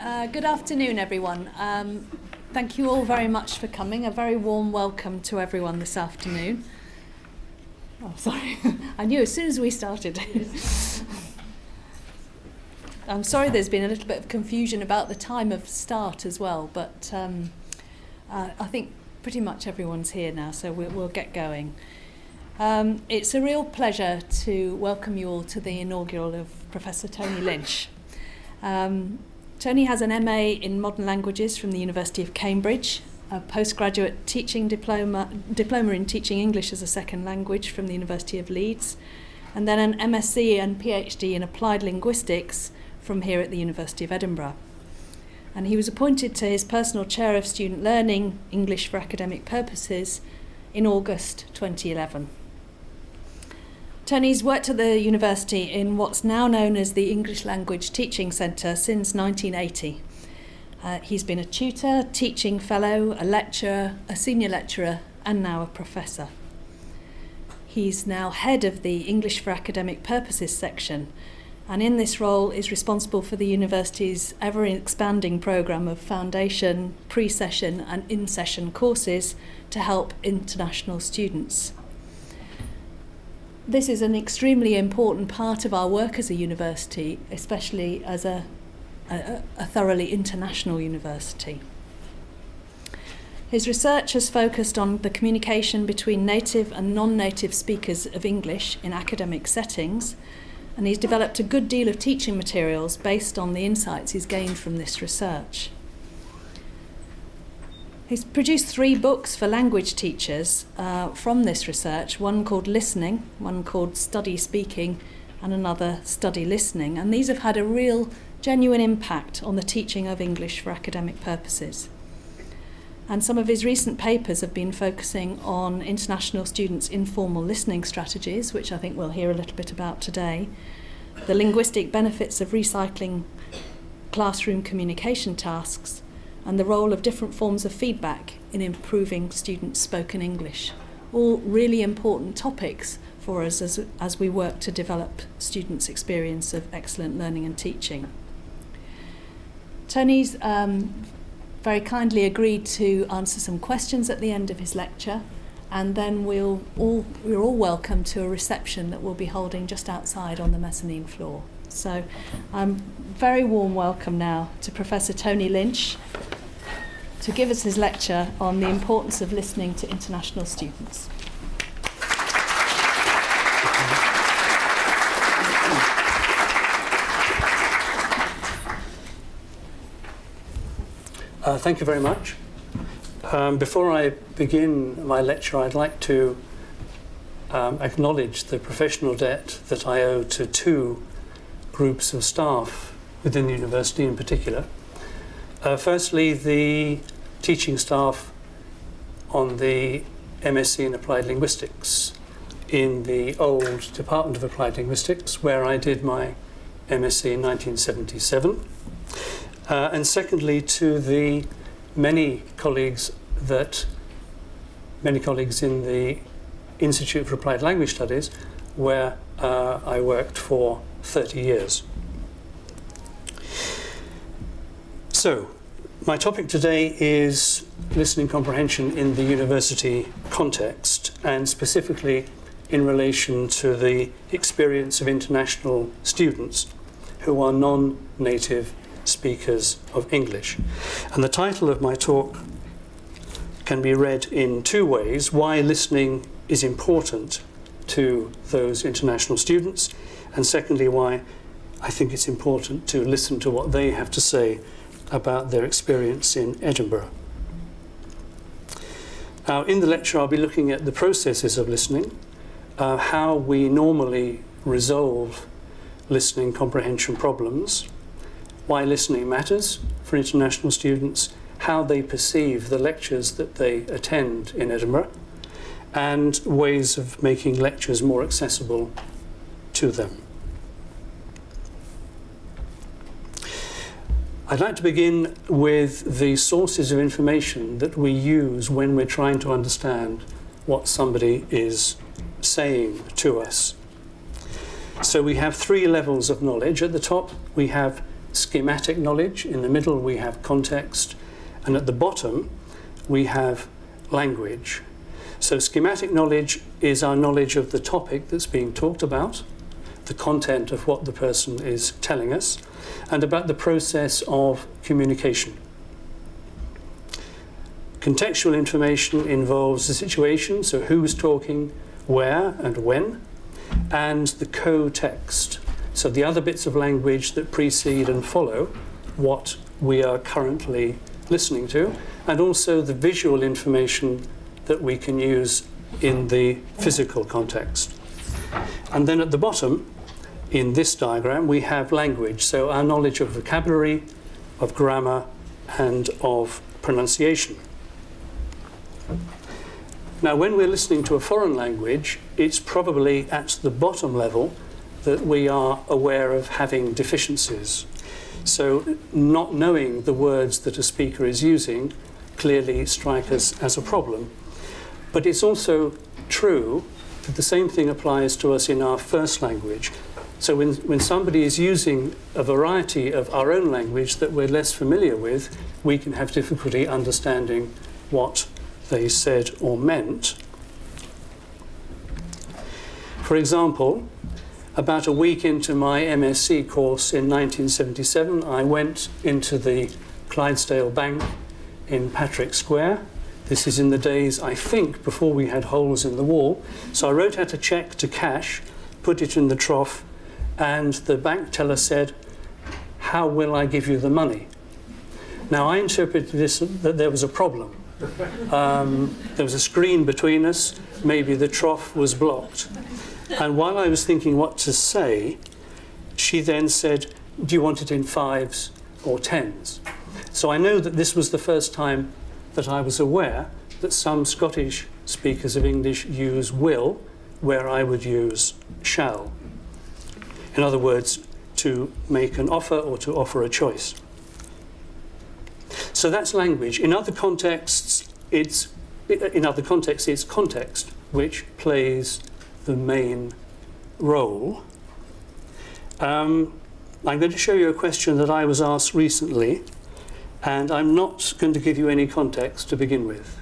Good afternoon, everyone. Thank you all very much for coming. A very warm welcome to everyone this afternoon. Oh, sorry. I knew as soon as we started. I'm sorry there's been a little bit of confusion about the time of start as well, but I think pretty much everyone's here now, so we'll get going. It's a real pleasure to welcome you all to the inaugural of Professor Tony Lynch. Tony has an MA in Modern Languages from the University of Cambridge, a postgraduate teaching diploma in Teaching English as a Second Language from the University of Leeds, and then an MSc and PhD in Applied Linguistics from here at the University of Edinburgh. And he was appointed to his personal chair of student learning, English for Academic Purposes, in August 2011. Tony's worked at the university in what's now known as the English Language Teaching Centre since 1980. He's been a tutor, teaching fellow, a lecturer, a senior lecturer, and now a professor. He's now head of the English for Academic Purposes section, and in this role is responsible for the university's ever-expanding programme of foundation, pre-session and in-session courses to help international students. This is an extremely important part of our work as a university, especially as a thoroughly international university. His research has focused on the communication between native and non-native speakers of English in academic settings, and he's developed a good deal of teaching materials based on the insights he's gained from this research. He's produced 3 books for language teachers from this research, one called Listening, one called Study Speaking, and another Study Listening. And these have had a real, genuine impact on the teaching of English for academic purposes. And some of his recent papers have been focusing on international students' informal listening strategies, which I think we'll hear a little bit about today, the linguistic benefits of recycling classroom communication tasks, and the role of different forms of feedback in improving students' spoken English. All really important topics for us as we work to develop students' experience of excellent learning and teaching. Tony's very kindly agreed to answer some questions at the end of his lecture, and then we're all welcome to a reception that we'll be holding just outside on the mezzanine floor. So very warm welcome now to Professor Tony Lynch to give us his lecture on the importance of listening to international students. Thank you very much. Before I begin my lecture, I'd like to acknowledge the professional debt that I owe to 2 groups of staff within the university in particular. Firstly, the teaching staff on the MSc in Applied Linguistics in the old Department of Applied Linguistics, where I did my MSc in 1977. And secondly, to the many colleagues in the Institute for Applied Language Studies, where I worked for 30 years. So, my topic today is listening comprehension in the university context, and specifically in relation to the experience of international students who are non-native speakers of English. And the title of my talk can be read in 2 ways: why listening is important to those international students, and secondly, why I think it's important to listen to what they have to say about their experience in Edinburgh. Now, in the lecture, I'll be looking at the processes of listening, how we normally resolve listening comprehension problems, why listening matters for international students, how they perceive the lectures that they attend in Edinburgh, and ways of making lectures more accessible to them. I'd like to begin with the sources of information that we use when we're trying to understand what somebody is saying to us. So we have 3 levels of knowledge. At the top, we have schematic knowledge, in the middle we have context, and at the bottom we have language. So schematic knowledge is our knowledge of the topic that's being talked about, the content of what the person is telling us, and about the process of communication. Contextual information involves the situation, so who's talking, where and when, and the co-text, so the other bits of language that precede and follow what we are currently listening to, and also the visual information that we can use in the physical context. And then at the bottom, in this diagram, we have language, so our knowledge of vocabulary, of grammar, and of pronunciation. Now, when we're listening to a foreign language, it's probably at the bottom level that we are aware of having deficiencies. So not knowing the words that a speaker is using clearly strike us as a problem. But it's also true that the same thing applies to us in our first language. So when somebody is using a variety of our own language that we're less familiar with, we can have difficulty understanding what they said or meant. For example, about a week into my MSc course in 1977, I went into the Clydesdale Bank in Patrick Square. This is in the days, I think, before we had holes in the wall. So I wrote out a cheque to cash, put it in the trough, and the bank teller said, "How will I give you the money?" Now, I interpreted this that there was a problem. There was a screen between us, maybe the trough was blocked. And while I was thinking what to say, she then said, "Do you want it in 5s or 10s?" So I know that this was the first time that I was aware that some Scottish speakers of English use will, where I would use shall. In other words, to make an offer or to offer a choice. So that's language. In other contexts, it's context which plays the main role. I'm going to show you a question that I was asked recently, and I'm not going to give you any context to begin with.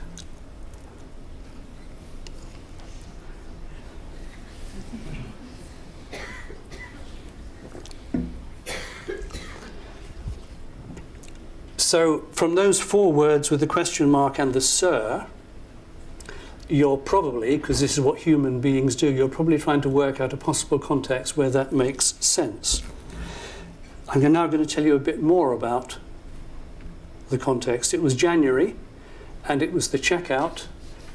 So from those 4 words with the question mark and the sir, you're probably, because this is what human beings do, you're probably trying to work out a possible context where that makes sense. I'm now going to tell you a bit more about the context. It was January, and it was the checkout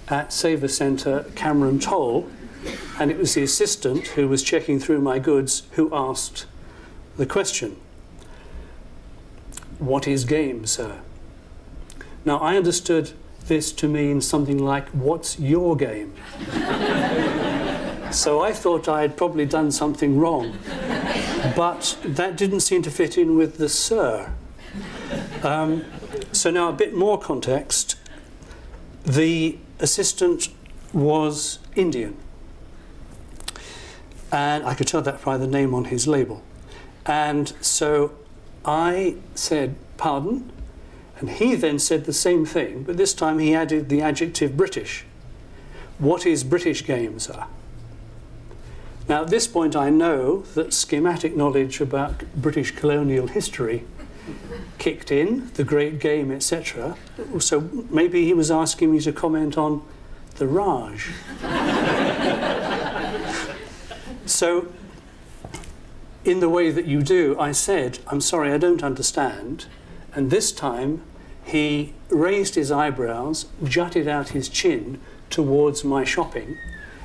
at Saver Centre Cameron Toll, and it was the assistant who was checking through my goods who asked the question, "What is game, sir?" Now, I understood this to mean something like, "What's your game?" So I thought I had probably done something wrong, but that didn't seem to fit in with the sir. So now a bit more context. The assistant was Indian, and I could tell that by the name on his label. And so I said, "Pardon?" And he then said the same thing, but this time he added the adjective British. "What is British game, sir?" Now at this point I know that schematic knowledge about British colonial history kicked in, the Great Game, etc. So maybe he was asking me to comment on the Raj. So in the way that you do, I said, "I'm sorry, I don't understand." And this time he raised his eyebrows, jutted out his chin towards my shopping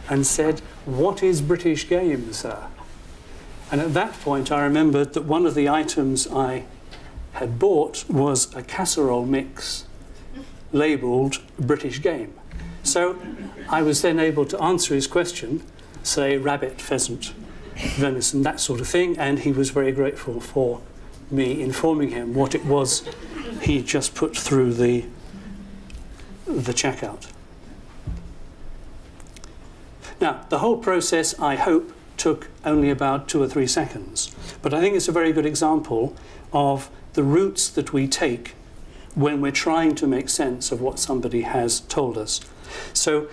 and said, "What is British game, sir?" And at that point I remembered that one of the items I had bought was a casserole mix labelled British game. So I was then able to answer his question, say rabbit, pheasant, venison, that sort of thing, and he was very grateful for me informing him what it was he just put through the checkout. Now, the whole process, I hope, took only about 2 or 3 seconds. But I think it's a very good example of the routes that we take when we're trying to make sense of what somebody has told us. So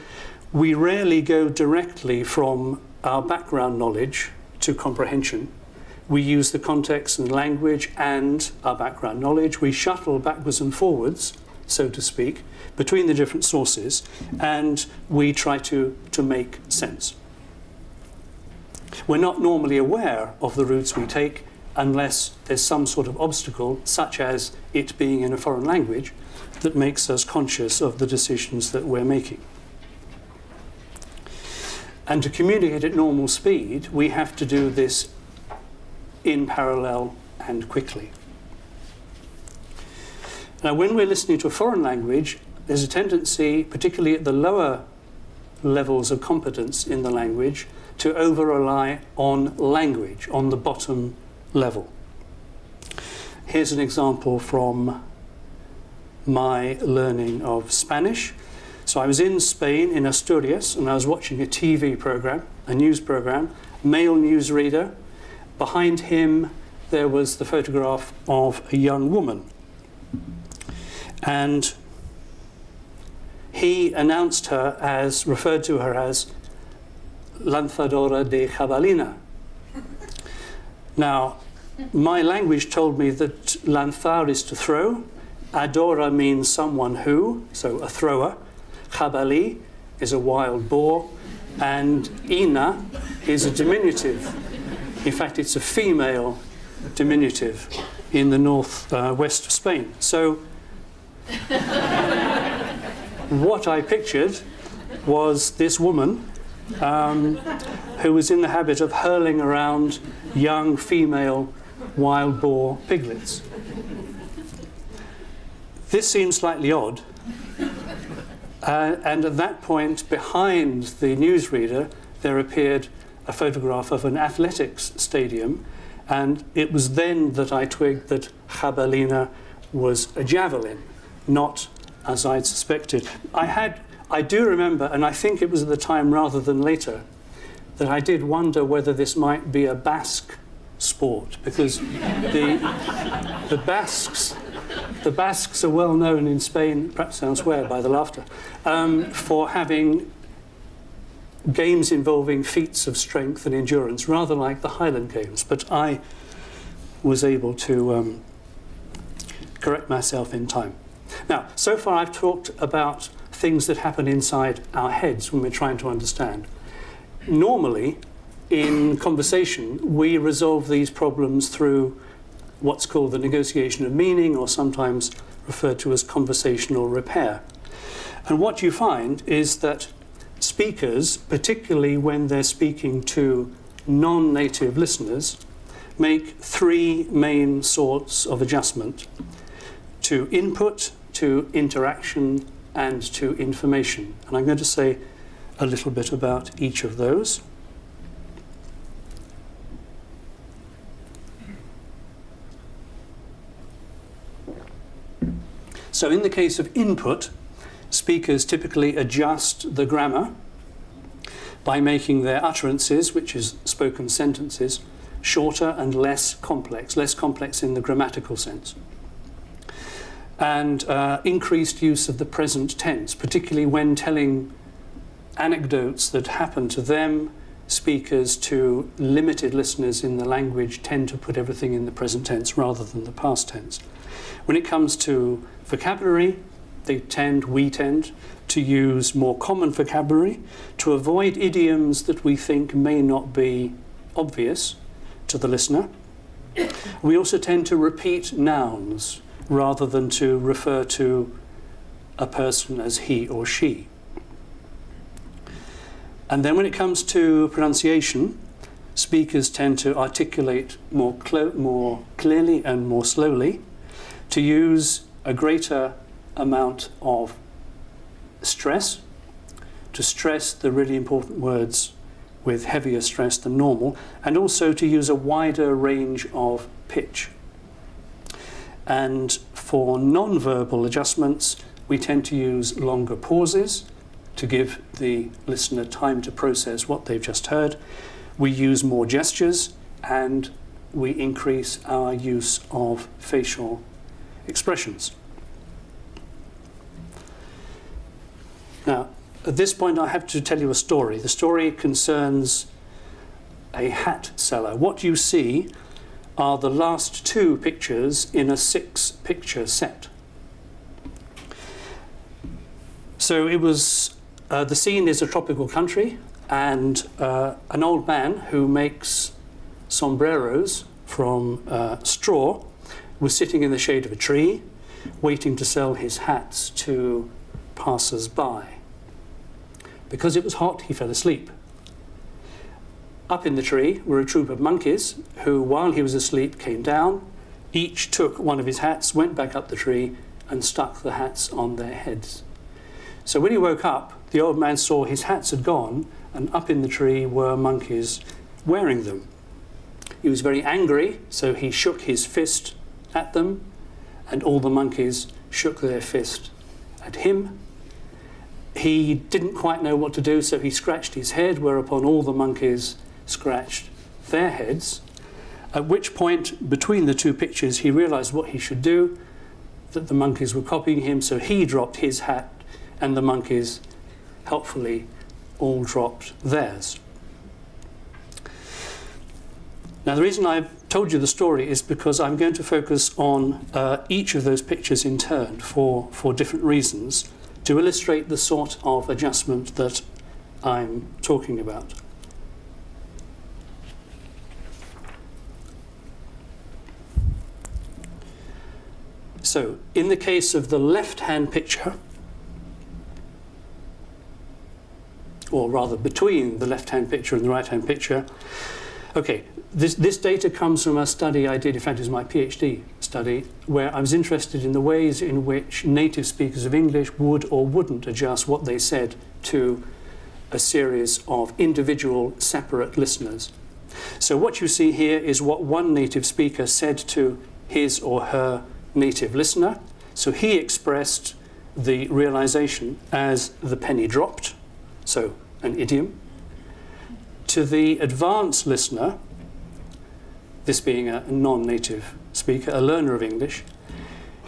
we rarely go directly from our background knowledge to comprehension. We use the context and language and our background knowledge. We shuttle backwards and forwards, so to speak, between the different sources, and we try to make sense. We're not normally aware of the routes we take unless there's some sort of obstacle, such as it being in a foreign language, that makes us conscious of the decisions that we're making. And to communicate at normal speed, we have to do this in parallel and quickly. Now, when we're listening to a foreign language, there's a tendency, particularly at the lower levels of competence in the language, to over-rely on language, on the bottom level. Here's an example from my learning of Spanish. So I was in Spain, in Asturias, and I was watching a TV program, a news program, male newsreader. Behind him, there was the photograph of a young woman. And he announced her as, referred to her as lanzadora de jabalina. Now, my language told me that lanzar is to throw, adora means someone who, so a thrower, jabali is a wild boar, and ina is a diminutive. In fact, it's a female diminutive in the north-west of Spain. So what I pictured was this woman who was in the habit of hurling around young female wild boar piglets. This seemed slightly odd. And at that point, behind the newsreader, there appeared a photograph of an athletics stadium, and it was then that I twigged that jabalina was a javelin, not as I'd suspected. I do remember, and I think it was at the time rather than later, that I did wonder whether this might be a Basque sport, because the Basques are well known in Spain, perhaps elsewhere by the laughter, for having games involving feats of strength and endurance, rather like the Highland Games. But I was able to correct myself in time. Now, so far I've talked about things that happen inside our heads when we're trying to understand. Normally, in conversation, we resolve these problems through what's called the negotiation of meaning, or sometimes referred to as conversational repair. And what you find is that speakers, particularly when they're speaking to non-native listeners, make 3 main sorts of adjustment: to input, to interaction, and to information. And I'm going to say a little bit about each of those. So in the case of input, speakers typically adjust the grammar by making their utterances, which is spoken sentences, shorter and less complex in the grammatical sense. And increased use of the present tense, particularly when telling anecdotes that happen to them. Speakers to limited listeners in the language tend to put everything in the present tense rather than the past tense. When it comes to vocabulary, we tend to use more common vocabulary to avoid idioms that we think may not be obvious to the listener. We also tend to repeat nouns rather than to refer to a person as he or she. And then when it comes to pronunciation, speakers tend to articulate more clearly and more slowly, to use a greater amount of stress, to stress the really important words with heavier stress than normal, and also to use a wider range of pitch. And for non-verbal adjustments, we tend to use longer pauses to give the listener time to process what they've just heard. we use more gestures, and we increase our use of facial expressions. Now, at this point, I have to tell you a story. The story concerns a hat seller. What you see are the last 2 pictures in a 6-picture set. So it was, the scene is a tropical country, and an old man who makes sombreros from straw was sitting in the shade of a tree, waiting to sell his hats to passers-by. Because it was hot, he fell asleep. Up in the tree were a troop of monkeys who, while he was asleep, came down. Each took one of his hats, went back up the tree, and stuck the hats on their heads. So when he woke up, the old man saw his hats had gone, and up in the tree were monkeys wearing them. He was very angry, so he shook his fist at them, and all the monkeys shook their fist at him. He didn't quite know what to do, so he scratched his head, whereupon all the monkeys scratched their heads, at which point, between the 2 pictures, he realized what he should do, that the monkeys were copying him, so he dropped his hat, and the monkeys helpfully all dropped theirs. Now, the reason I've told you the story is because I'm going to focus on each of those pictures in turn for different reasons, to illustrate the sort of adjustment that I'm talking about. So, in the case of the left-hand picture, or rather between the left-hand picture and the right-hand picture, okay, this data comes from a study I did, in fact it was my PhD study, where I was interested in the ways in which native speakers of English would or wouldn't adjust what they said to a series of individual separate listeners. So what you see here is what one native speaker said to his or her native listener. So he expressed the realization as the penny dropped, so an idiom. To the advanced listener, this being a non-native speaker, a learner of English,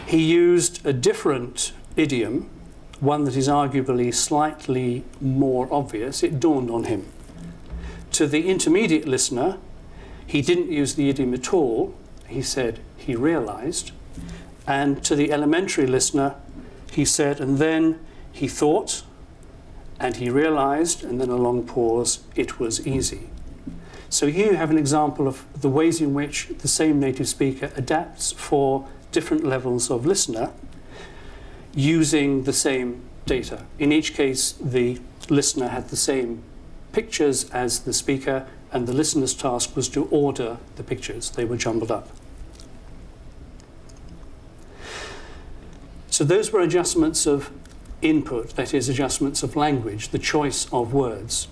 he used a different idiom, one that is arguably slightly more obvious. It dawned on him. To the intermediate listener, he didn't use the idiom at all. He said he realized. And to the elementary listener, he said, and then he thought, and he realized, and then a long pause, it was easy. So here you have an example of the ways in which the same native speaker adapts for different levels of listener using the same data. In each case, the listener had the same pictures as the speaker, and the listener's task was to order the pictures. They were jumbled up. So those were adjustments of input, that is, adjustments of language, the choice of words.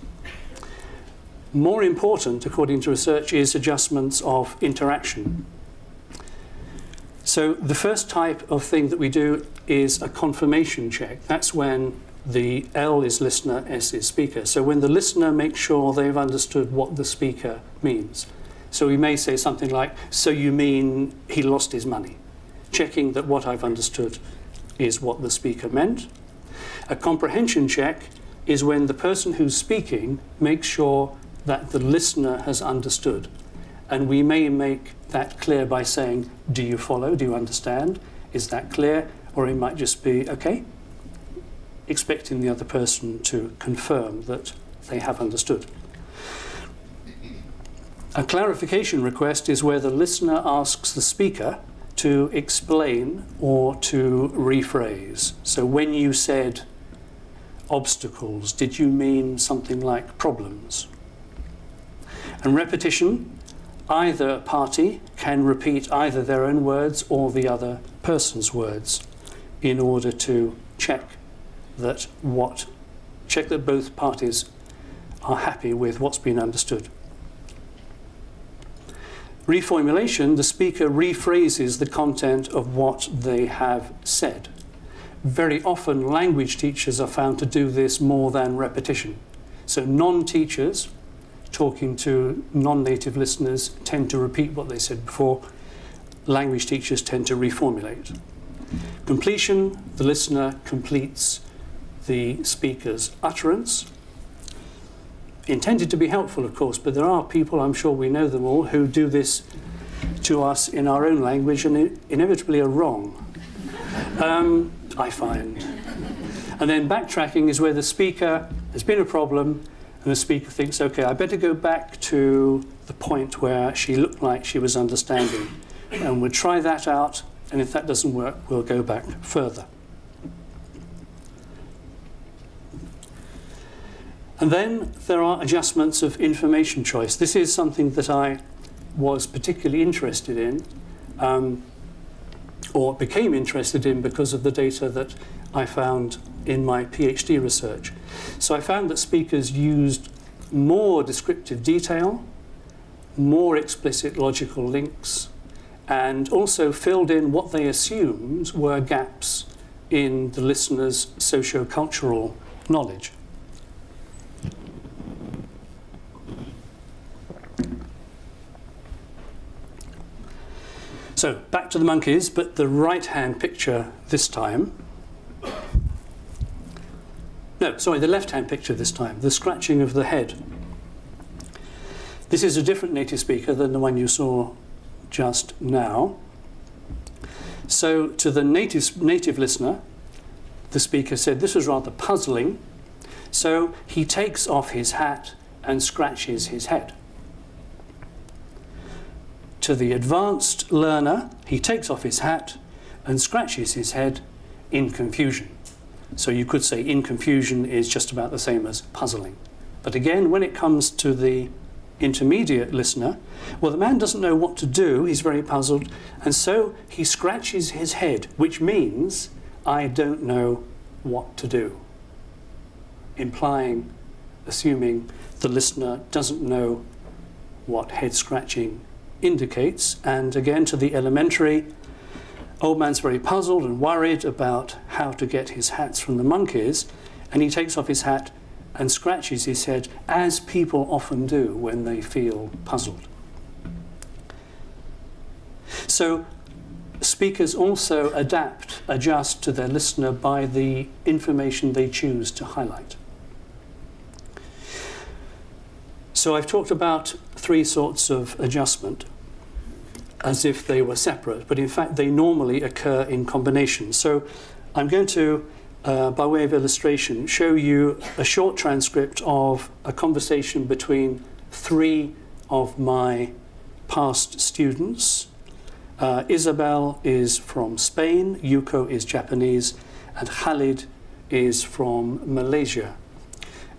More important, according to research, is adjustments of interaction. So the first type of thing that we do is a confirmation check. That's when the L is listener, S is speaker. So when the listener makes sure they've understood what the speaker means. So we may say something like, so you mean he lost his money? Checking that what I've understood is what the speaker meant. A comprehension check is when the person who's speaking makes sure that the listener has understood. And we may make that clear by saying, do you follow? Do you understand? Is that clear? Or it might just be, okay, expecting the other person to confirm that they have understood. A clarification request is where the listener asks the speaker to explain or to rephrase. So when you said obstacles, did you mean something like problems? And repetition, either party can repeat either their own words or the other person's words in order to check that both parties are happy with what's been understood. Reformulation, the speaker rephrases the content of what they have said. Very often language teachers are found to do this more than repetition. So non-teachers talking to non-native listeners, tend to repeat what they said before. Language teachers tend to reformulate. Completion, the listener completes the speaker's utterance. Intended to be helpful, of course, but there are people, I'm sure we know them all, who do this to us in our own language and inevitably are wrong, I find. And then backtracking is where the speaker, there's been a problem, and the speaker thinks, okay, I better go back to the point where she looked like she was understanding. And we'll try that out, and if that doesn't work, we'll go back further. And then there are adjustments of information choice. This is something that I was particularly interested in, or became interested in because of the data that I found in my PhD research. So I found that speakers used more descriptive detail, more explicit logical links, and also filled in what they assumed were gaps in the listener's socio-cultural knowledge. So back to the monkeys, but the right-hand picture this time. No, sorry, the left-hand picture this time, the scratching of the head. This is a different native speaker than the one you saw just now. So to the native listener, the speaker said this was rather puzzling, so he takes off his hat and scratches his head. To the advanced learner, he takes off his hat and scratches his head in confusion. So you could say in confusion is just about the same as puzzling. But again, when it comes to the intermediate listener, well, the man doesn't know what to do, he's very puzzled, and so he scratches his head, which means I don't know what to do, implying, assuming the listener doesn't know what head scratching indicates. And again, to the elementary, old man's very puzzled and worried about how to get his hats from the monkeys, and he takes off his hat and scratches his head, as people often do when they feel puzzled. So speakers also adjust to their listener by the information they choose to highlight. So I've talked about three sorts of adjustment as if they were separate, but in fact they normally occur in combination. So I'm going to, by way of illustration, show you a short transcript of a conversation between three of my past students. Isabel is from Spain, Yuko is Japanese, and Khalid is from Malaysia.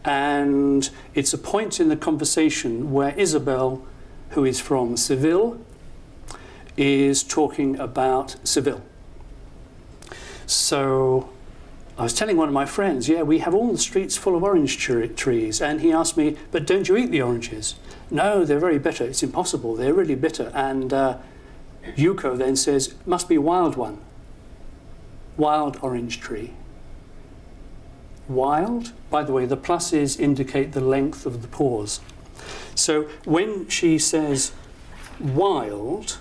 And it's a point in the conversation where Isabel, who is from Seville, is talking about Seville. So I was telling one of my friends, yeah, we have all the streets full of orange trees. And he asked me, but don't you eat the oranges? No, they're very bitter. It's impossible. They're really bitter. And Yuko then says, must be wild one. Wild orange tree. Wild? By the way, the pluses indicate the length of the pause. So when she says wild,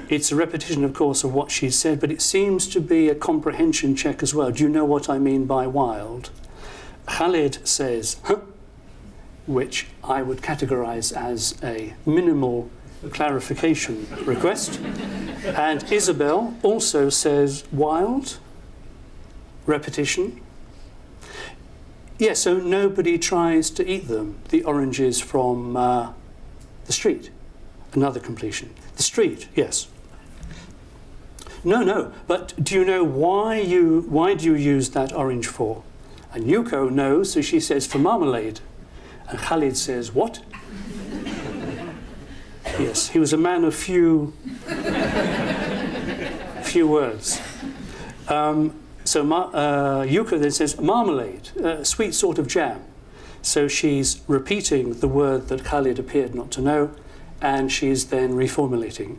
it's a repetition, of course, of what she said, but it seems to be a comprehension check as well. Do you know what I mean by wild? Khalid says, huh, which I would categorize as a minimal clarification request. And Isabel also says wild, repetition. Yeah, so nobody tries to eat them, the oranges from the street. Another completion. The street, yes. No, but do you know why do you use that orange for? And Yuko knows, so she says for marmalade. And Khalid says, what? Yes, he was a man of few words. So Yuko then says used sweet sort of jam. So she's repeating the word that Khalid appeared not to know, and she's then reformulating,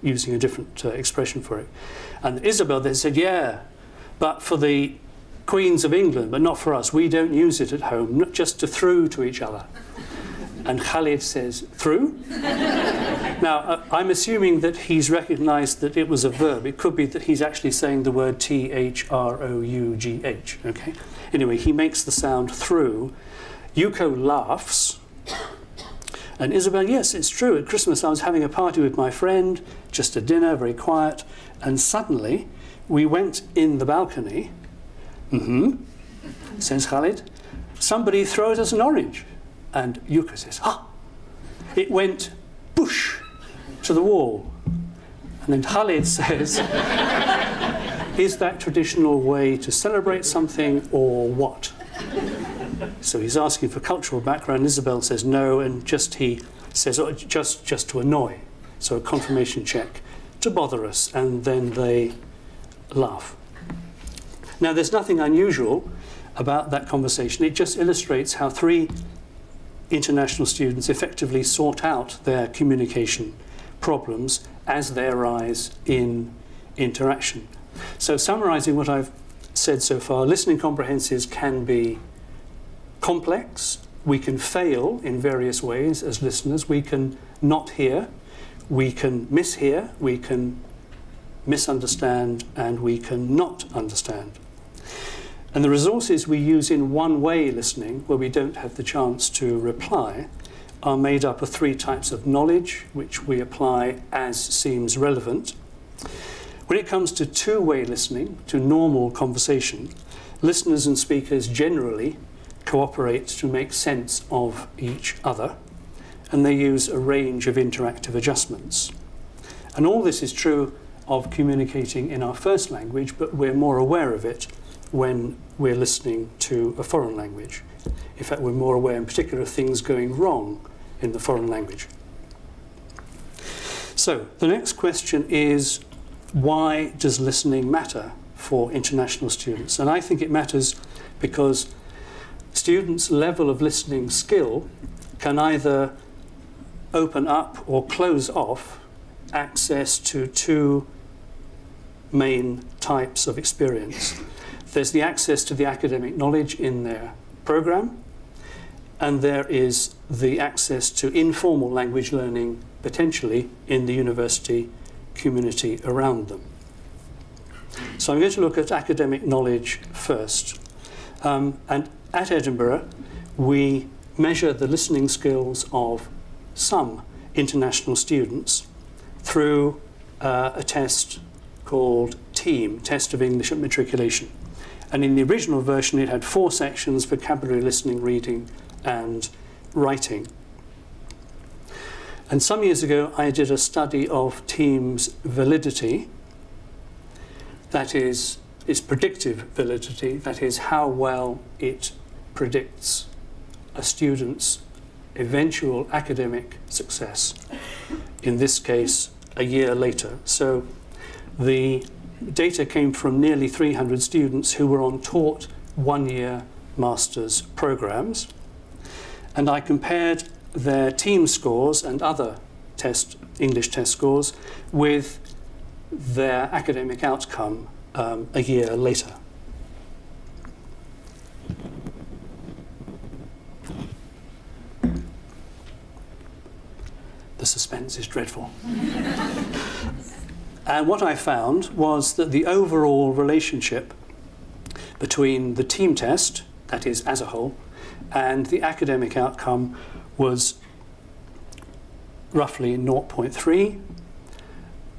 using a different expression for it. And Isabel then said, yeah, but for the Queens of England, but not for us. We don't use it at home, not just to throw to each other. And Khalid says, through? Now, I'm assuming that he's recognised that it was a verb. It could be that he's actually saying the word Through. Okay? Anyway, he makes the sound through. Yuko laughs. And Isabel, yes, it's true. At Christmas, I was having a party with my friend, just a dinner, very quiet. And suddenly, we went in the balcony. Says Khalid. Somebody throws us an orange. And Yuko says, it went boosh to the wall. And then Khalid says, is that traditional way to celebrate something or what? So he's asking for cultural background. Isabel says no, and he says, just to annoy. So a confirmation check to bother us, and then they laugh. Now, there's nothing unusual about that conversation. It just illustrates how three international students effectively sort out their communication problems as they arise in interaction. So summarising what I've said so far, listening comprehensives can be complex. We can fail in various ways as listeners. We can not hear, we can mishear, we can misunderstand, and we can not understand. And the resources we use in one-way listening, where we don't have the chance to reply, are made up of three types of knowledge, which we apply as seems relevant. When it comes to two-way listening, to normal conversation, listeners and speakers generally cooperate to make sense of each other, and they use a range of interactive adjustments. And all this is true of communicating in our first language, but we're more aware of it when we're listening to a foreign language. In fact, we're more aware in particular of things going wrong in the foreign language. So the next question is, why does listening matter for international students? And I think it matters because students' level of listening skill can either open up or close off access to two main types of experience. There's the access to the academic knowledge in their program, and there is the access to informal language learning, potentially in the university community around them. So I'm going to look at academic knowledge first. And at Edinburgh, we measure the listening skills of some international students through a test called TEAM, Test of English at Matriculation. And in the original version, it had 4 sections: vocabulary, listening, reading, and writing. And some years ago, I did a study of TEAM's validity. That is, its predictive validity. That is, how well it predicts a student's eventual academic success. In this case, a year later. So the data came from nearly 300 students who were on taught 1-year master's programs, and I compared their TEAM scores and other English test scores with their academic outcome a year later. The suspense is dreadful. And what I found was that the overall relationship between the TEAM test, that is as a whole, and the academic outcome was roughly 0.3.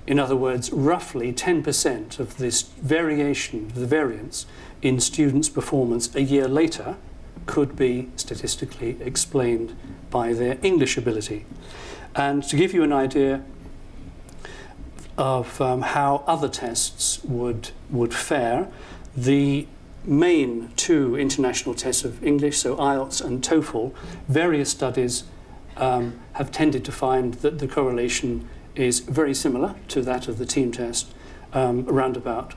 In other words, roughly 10% of this variation, the variance in students' performance a year later could be statistically explained by their English ability. And to give you an idea of how other tests would fare, the main 2 international tests of English, so IELTS and TOEFL, various studies have tended to find that the correlation is very similar to that of the TEAM test, around about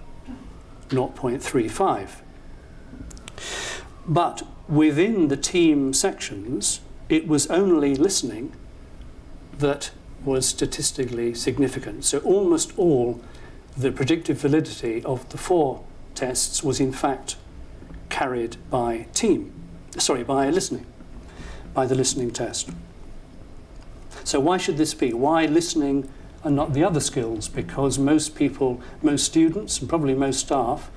0.35. But within the TEAM sections, it was only listening that was statistically significant. So almost all the predictive validity of the 4 tests was in fact carried by listening, by the listening test. So why should this be? Why listening and not the other skills? Because most people, most students, and probably most staff,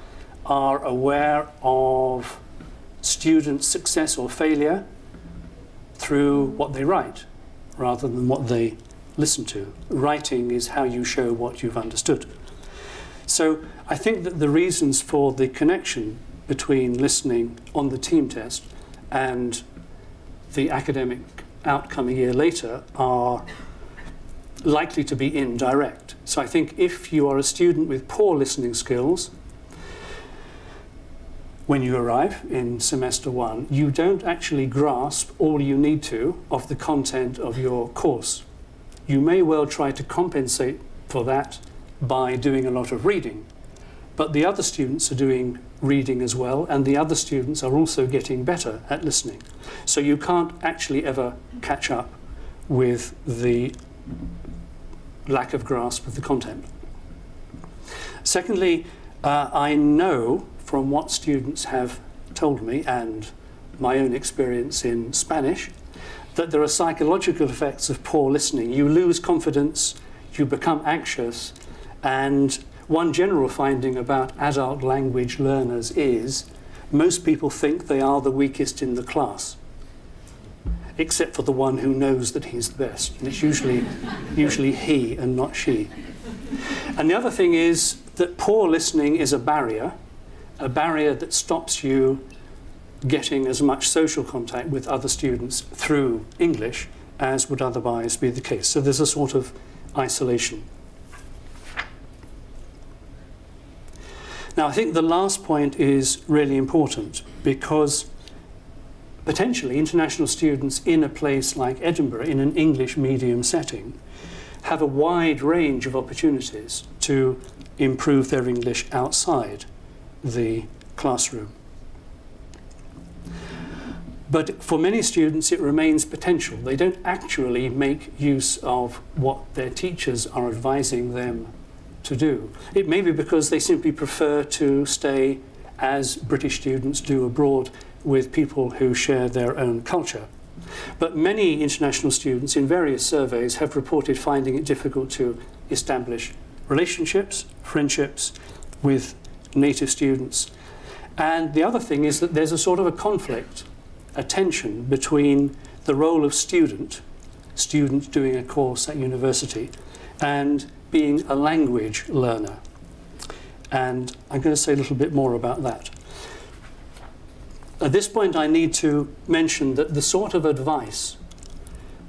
are aware of student success or failure through what they write rather than what they listen to. Writing is how you show what you've understood. So I think that the reasons for the connection between listening on the team test and the academic outcome a year later are likely to be indirect. So I think if you are a student with poor listening skills, when you arrive in semester 1, you don't actually grasp all you need to of the content of your course. You may well try to compensate for that by doing a lot of reading, but the other students are doing reading as well, and the other students are also getting better at listening. So you can't actually ever catch up with the lack of grasp of the content. Secondly, I know from what students have told me and my own experience in Spanish that there are psychological effects of poor listening. You lose confidence, you become anxious, and one general finding about adult language learners is most people think they are the weakest in the class, except for the one who knows that he's the best. And it's usually he and not she. And the other thing is that poor listening is a barrier that stops you getting as much social contact with other students through English as would otherwise be the case. So there's a sort of isolation. Now, I think the last point is really important because potentially international students in a place like Edinburgh, in an English medium setting, have a wide range of opportunities to improve their English outside the classroom. But for many students it remains potential. They don't actually make use of what their teachers are advising them to do. It may be because they simply prefer to stay, as British students do abroad, with people who share their own culture. But many international students in various surveys have reported finding it difficult to establish relationships, friendships with native students. And the other thing is that there's a sort of a conflict, a tension between the role of student doing a course at university, and being a language learner. And I'm going to say a little bit more about that. At this point, I need to mention that the sort of advice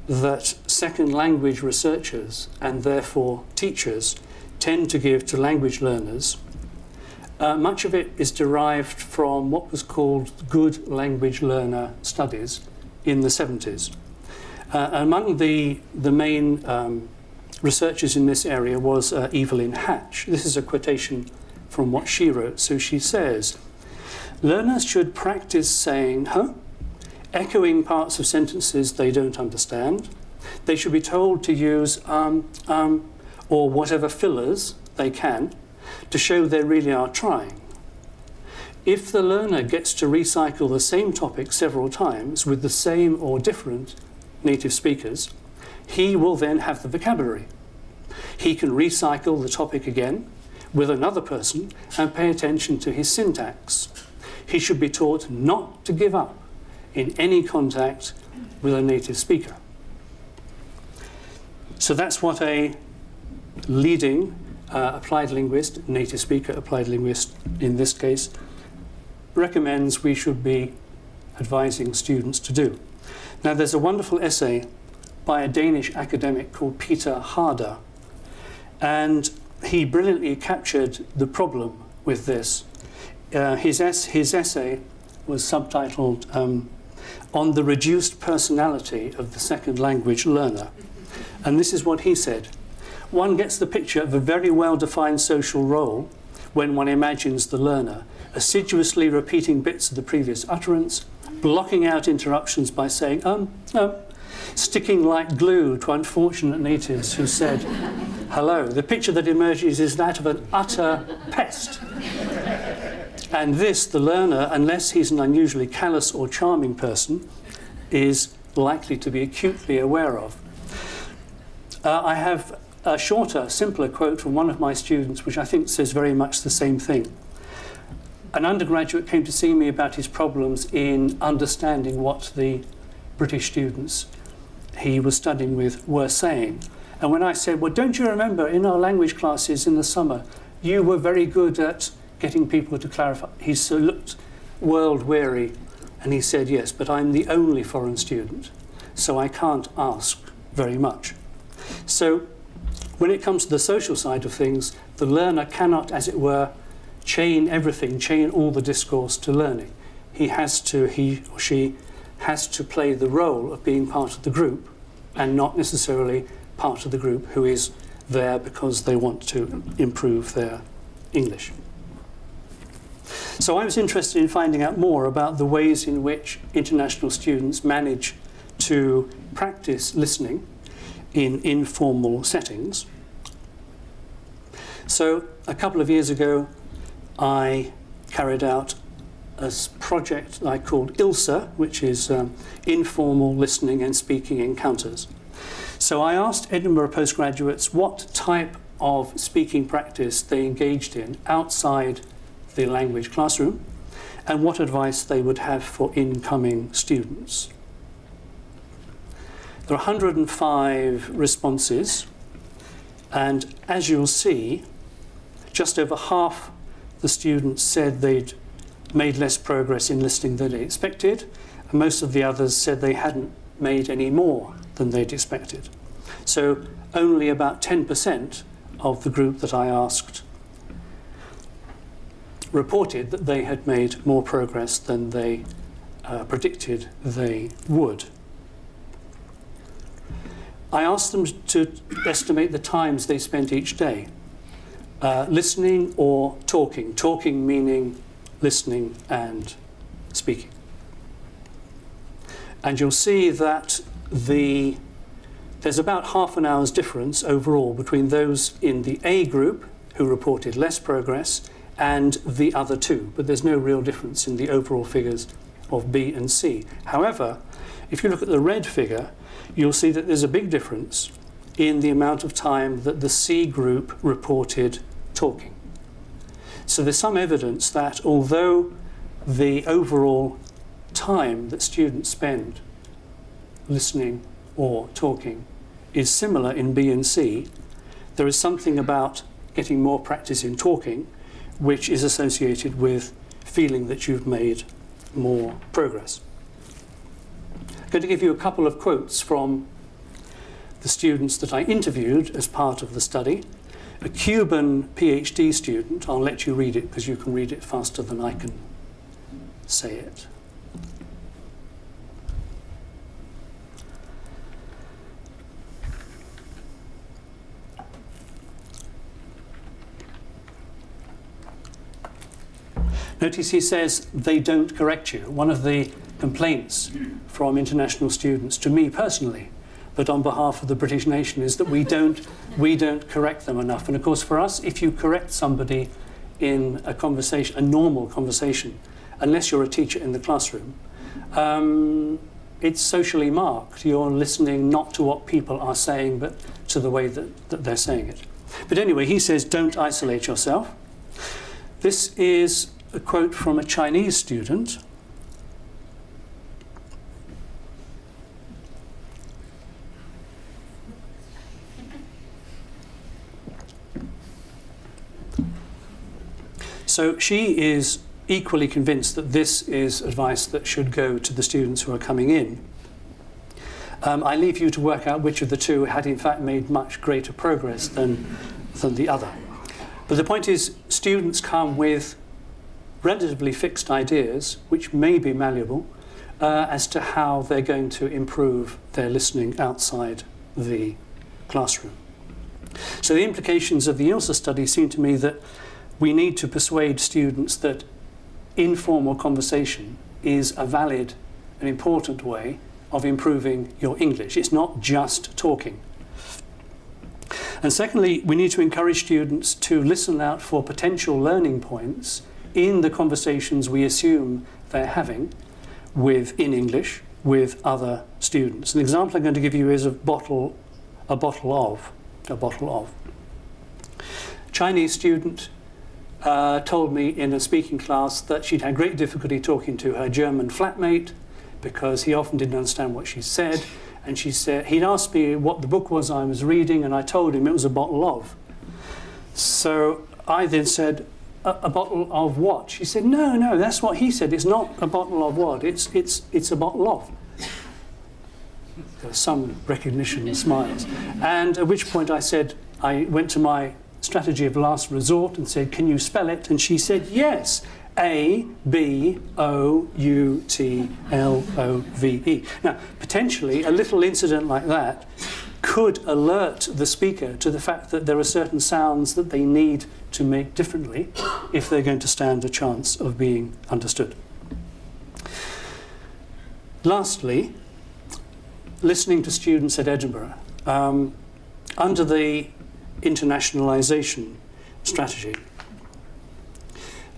that second language researchers and therefore teachers tend to give to language learners, much of it is derived from what was called good language learner studies in the 70s. Among the main researchers in this area was Evelyn Hatch. This is a quotation from what she wrote. So she says, "Learners should practice saying, huh?" echoing parts of sentences they don't understand. They should be told to use or whatever fillers they can to show they really are trying. If the learner gets to recycle the same topic several times with the same or different native speakers, he will then have the vocabulary. He can recycle the topic again with another person and pay attention to his syntax. He should be taught not to give up in any contact with a native speaker. So that's what a leading applied linguist, native speaker applied linguist in this case, recommends we should be advising students to do. Now there's a wonderful essay by a Danish academic called Peter Harder, and he brilliantly captured the problem with this. His essay was subtitled On the Reduced Personality of the Second Language Learner. And this is what he said. One gets the picture of a very well-defined social role when one imagines the learner assiduously repeating bits of the previous utterance, blocking out interruptions by saying, sticking like glue to unfortunate natives who said hello. The picture that emerges is that of an utter pest. And this, the learner, unless he's an unusually callous or charming person, is likely to be acutely aware of. I have a shorter, simpler quote from one of my students, which I think says very much the same thing. An undergraduate came to see me about his problems in understanding what the British students he was studying with were saying. And when I said, well, don't you remember in our language classes in the summer, you were very good at getting people to clarify. He looked world weary and he said, yes, but I'm the only foreign student, so I can't ask very much. So when it comes to the social side of things, the learner cannot, as it were, chain everything, chain all the discourse to learning. He or she has to play the role of being part of the group and not necessarily part of the group who is there because they want to improve their English. So I was interested in finding out more about the ways in which international students manage to practice listening in informal settings. So a couple of years ago, I carried out a project I called ILSA, which is Informal Listening and Speaking Encounters. So I asked Edinburgh postgraduates what type of speaking practice they engaged in outside the language classroom and what advice they would have for incoming students. There are 105 responses, and as you'll see, just over half the students said they'd made less progress in listening than they expected, and most of the others said they hadn't made any more than they'd expected. So only about 10% of the group that I asked reported that they had made more progress than they predicted they would. I asked them to estimate the times they spent each day, listening or talking. Talking meaning listening and speaking. And you'll see that there's about half an hour's difference overall between those in the A group who reported less progress and the other two, but there's no real difference in the overall figures of B and C. However, if you look at the red figure, you'll see that there's a big difference in the amount of time that the C group reported talking. So there's some evidence that although the overall time that students spend listening or talking is similar in B and C, there is something about getting more practice in talking which is associated with feeling that you've made more progress. I'm going to give you a couple of quotes from the students that I interviewed as part of the study. A Cuban PhD student, I'll let you read it because you can read it faster than I can say it. Notice he says they don't correct you. One of the complaints from international students to me personally, but on behalf of the British nation, is that we don't correct them enough. And of course for us, if you correct somebody in a conversation, a normal conversation, unless you're a teacher in the classroom, it's socially marked. You're listening not to what people are saying, but to the way that they're saying it. But anyway, he says, don't isolate yourself. This is a quote from a Chinese student. So she is equally convinced that this is advice that should go to the students who are coming in. I leave you to work out which of the two had in fact made much greater progress than the other. But the point is, students come with relatively fixed ideas, which may be malleable, as to how they're going to improve their listening outside the classroom. So the implications of the ILSA study seem to me that we need to persuade students that informal conversation is a valid and important way of improving your English. It's not just talking. And secondly, we need to encourage students to listen out for potential learning points in the conversations we assume they're having in English with other students. An example I'm going to give you is a bottle a bottle of. Chinese student told me in a speaking class that she'd had great difficulty talking to her German flatmate because he often didn't understand what she said. And she said, he'd asked me what the book was I was reading, and I told him it was a bottle of. So I then said, a bottle of what? She said, no, that's what he said. It's not a bottle of what? It's a bottle of. There was some recognition and smiles. And at which point I said, I went to my strategy of last resort and said, can you spell it? And she said, yes, A-B-O-U-T-L-O-V-E. Now, potentially, a little incident like that could alert the speaker to the fact that there are certain sounds that they need to make differently if they're going to stand a chance of being understood. Lastly, listening to students at Edinburgh. Under the internationalisation strategy,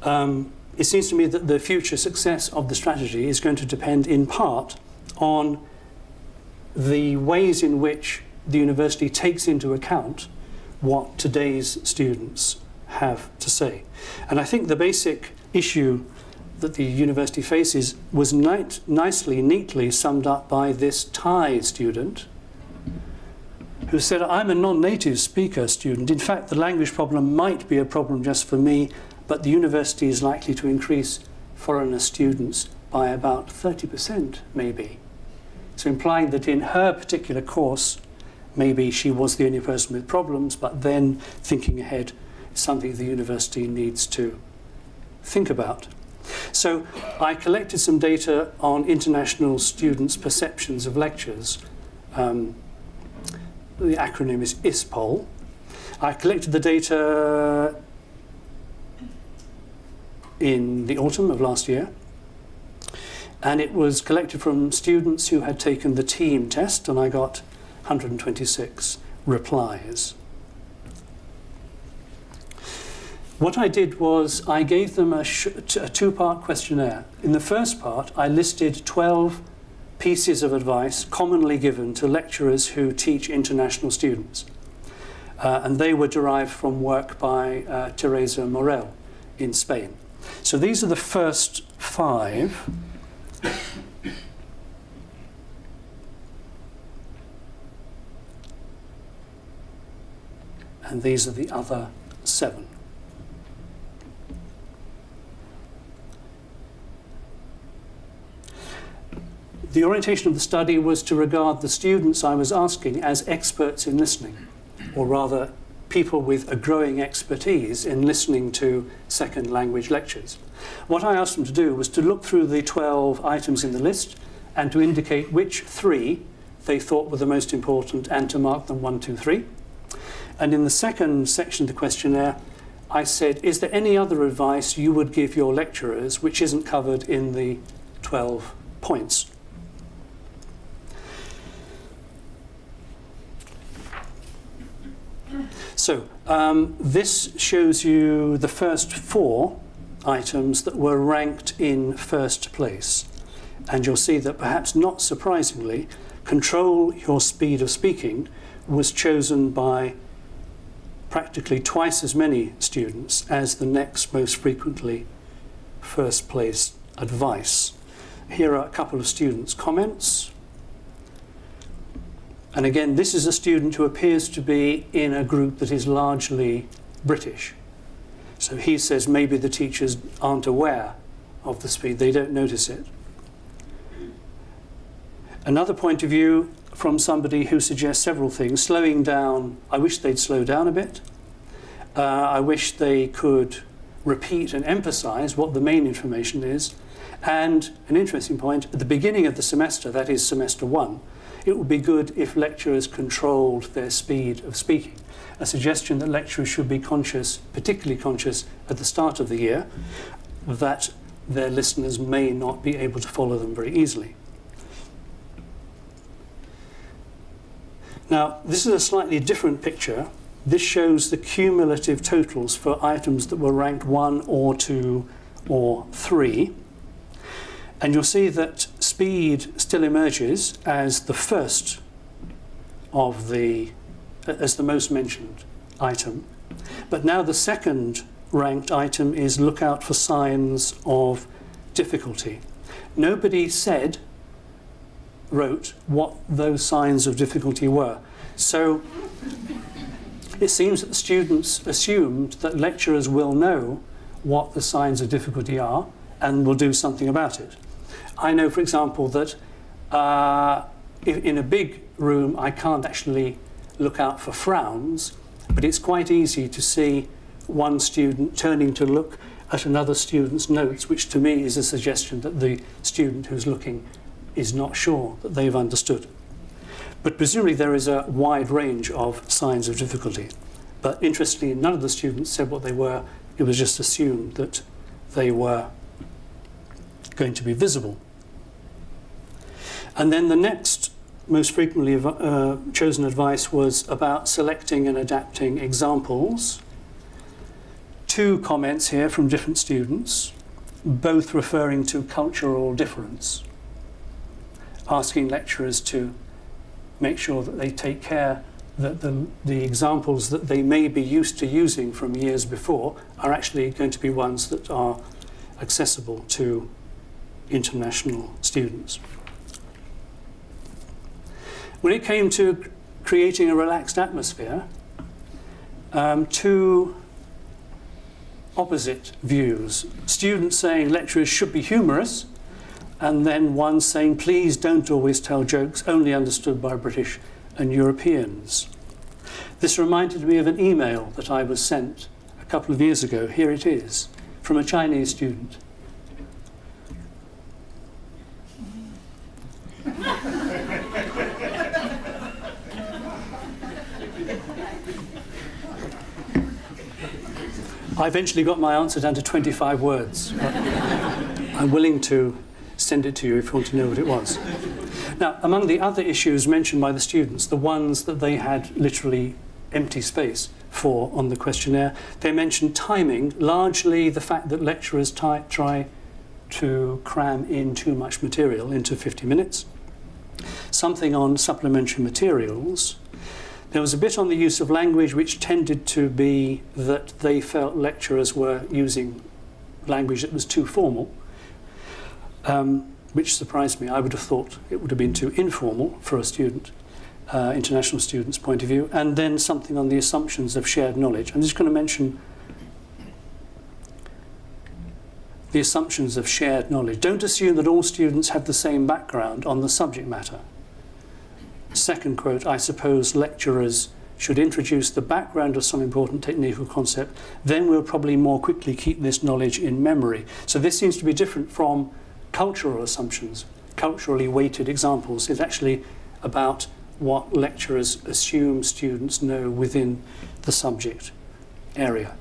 it seems to me that the future success of the strategy is going to depend in part on the ways in which the university takes into account what today's students have to say. And I think the basic issue that the university faces was neatly summed up by this Thai student who said, I'm a non-native speaker student. In fact, the language problem might be a problem just for me, but the university is likely to increase foreigner students by about 30%, maybe. So implying that in her particular course, maybe she was the only person with problems, but then thinking ahead is something the university needs to think about. So I collected some data on international students' perceptions of lectures. The acronym is ISPOL. I collected the data in the autumn of last year, and it was collected from students who had taken the team test, and I got 126 replies. What I did was I gave them a two-part questionnaire. In the first part, I listed 12 pieces of advice commonly given to lecturers who teach international students. And they were derived from work by Teresa Morel in Spain. So these are the first 5. And these are the other 7. The orientation of the study was to regard the students I was asking as experts in listening, or rather people with a growing expertise in listening to second language lectures. What I asked them to do was to look through the 12 items in the list and to indicate which 3 they thought were the most important and to mark them 1, 2, 3. And in the second section of the questionnaire, I said, is there any other advice you would give your lecturers which isn't covered in the 12 points? So this shows you the first 4 items that were ranked in first place. And you'll see that perhaps not surprisingly, control your speed of speaking was chosen by practically twice as many students as the next most frequently first place advice. Here are a couple of students' comments. And again, this is a student who appears to be in a group that is largely British. So he says maybe the teachers aren't aware of the speed, they don't notice it. Another point of view from somebody who suggests several things. Slowing down, I wish they'd slow down a bit. I wish they could repeat and emphasize what the main information is. And an interesting point, at the beginning of the semester, that is semester 1, it would be good if lecturers controlled their speed of speaking. A suggestion that lecturers should be conscious, particularly conscious at the start of the year, that their listeners may not be able to follow them very easily. Now, this is a slightly different picture. This shows the cumulative totals for items that were ranked 1 or 2 or 3. And you'll see that speed still emerges as the first of the as the most mentioned item. But now the second ranked item is look out for signs of difficulty. Nobody wrote what those signs of difficulty were. So it seems that the students assumed that lecturers will know what the signs of difficulty are and will do something about it. I know, for example, that in a big room I can't actually look out for frowns, but it's quite easy to see one student turning to look at another student's notes, which to me is a suggestion that the student who's looking is not sure that they've understood. But presumably there is a wide range of signs of difficulty. But interestingly, none of the students said what they were. It was just assumed that they were going to be visible. And then the next most frequently chosen advice was about selecting and adapting examples. 2 comments here from different students, both referring to cultural difference, asking lecturers to make sure that they take care that the examples that they may be used to using from years before are actually going to be ones that are accessible to international students. When it came to creating a relaxed atmosphere, 2 opposite views. Students saying lecturers should be humorous, and then one saying please don't always tell jokes only understood by British and Europeans. This reminded me of an email that I was sent a couple of years ago. Here it is, from a Chinese student. I eventually got my answer down to 25 words. I'm willing to send it to you if you want to know what it was. Now, among the other issues mentioned by the students, the ones that they had literally empty space for on the questionnaire, they mentioned timing, largely the fact that lecturers try to cram in too much material into 50 minutes, something on supplementary materials. There was a bit on the use of language, which tended to be that they felt lecturers were using language that was too formal, which surprised me. I would have thought it would have been too informal for a student, international student's point of view. And then something on the assumptions of shared knowledge. I'm just going to mention the assumptions of shared knowledge. Don't assume that all students have the same background on the subject matter. Second quote, I suppose lecturers should introduce the background of some important technical concept, then we'll probably more quickly keep this knowledge in memory. So this seems to be different from cultural assumptions, culturally weighted examples. It's actually about what lecturers assume students know within the subject area.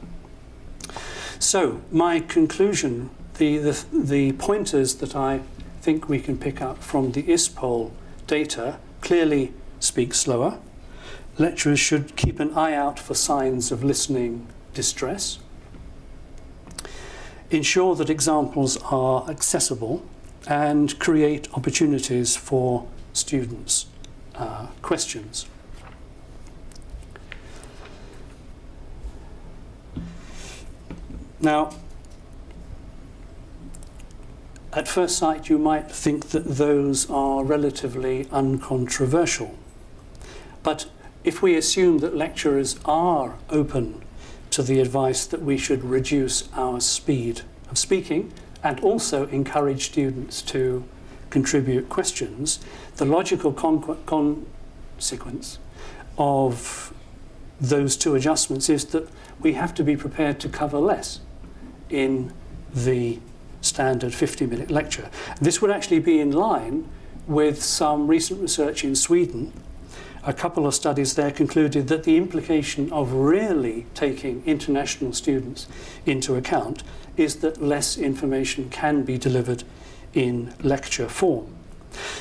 So my conclusion, the pointers that I think we can pick up from the ISPOL data clearly speak slower. Lecturers should keep an eye out for signs of listening distress. Ensure that examples are accessible and create opportunities for students' questions. Now, at first sight, you might think that those are relatively uncontroversial. But if we assume that lecturers are open to the advice that we should reduce our speed of speaking and also encourage students to contribute questions, the logical consequence of those 2 adjustments is that we have to be prepared to cover less in the standard 50-minute lecture. This would actually be in line with some recent research in Sweden. A couple of studies there concluded that the implication of really taking international students into account is that less information can be delivered in lecture form.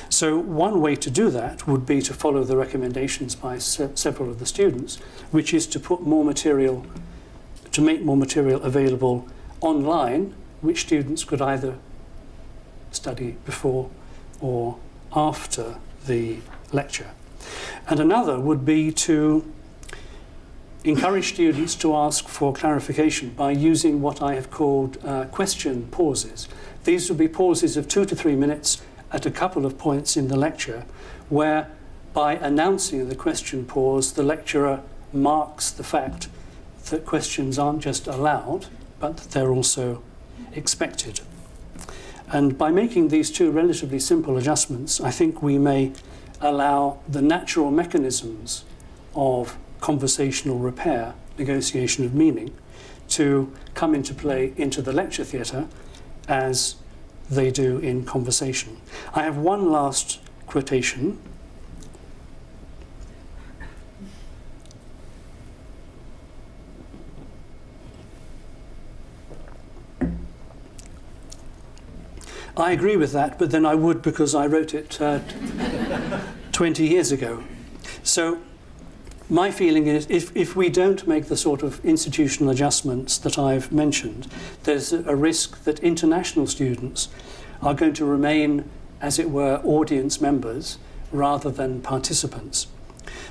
So one way to do that would be to follow the recommendations by several of the students, which is to put more material, to make more material available online, which students could either study before or after the lecture. And another would be to encourage students to ask for clarification by using what I have called question pauses. These will be pauses of 2 to 3 minutes at a couple of points in the lecture, where by announcing the question pause, the lecturer marks the fact that questions aren't just allowed, but that they're also expected. And by making these two relatively simple adjustments, I think we may allow the natural mechanisms of conversational repair, negotiation of meaning, to come into play into the lecture theatre as they do in conversation. I have one last quotation. I agree with that, but then I would because I wrote it 20 years ago. So my feeling is if we don't make the sort of institutional adjustments that I've mentioned, there's a risk that international students are going to remain, as it were, audience members rather than participants.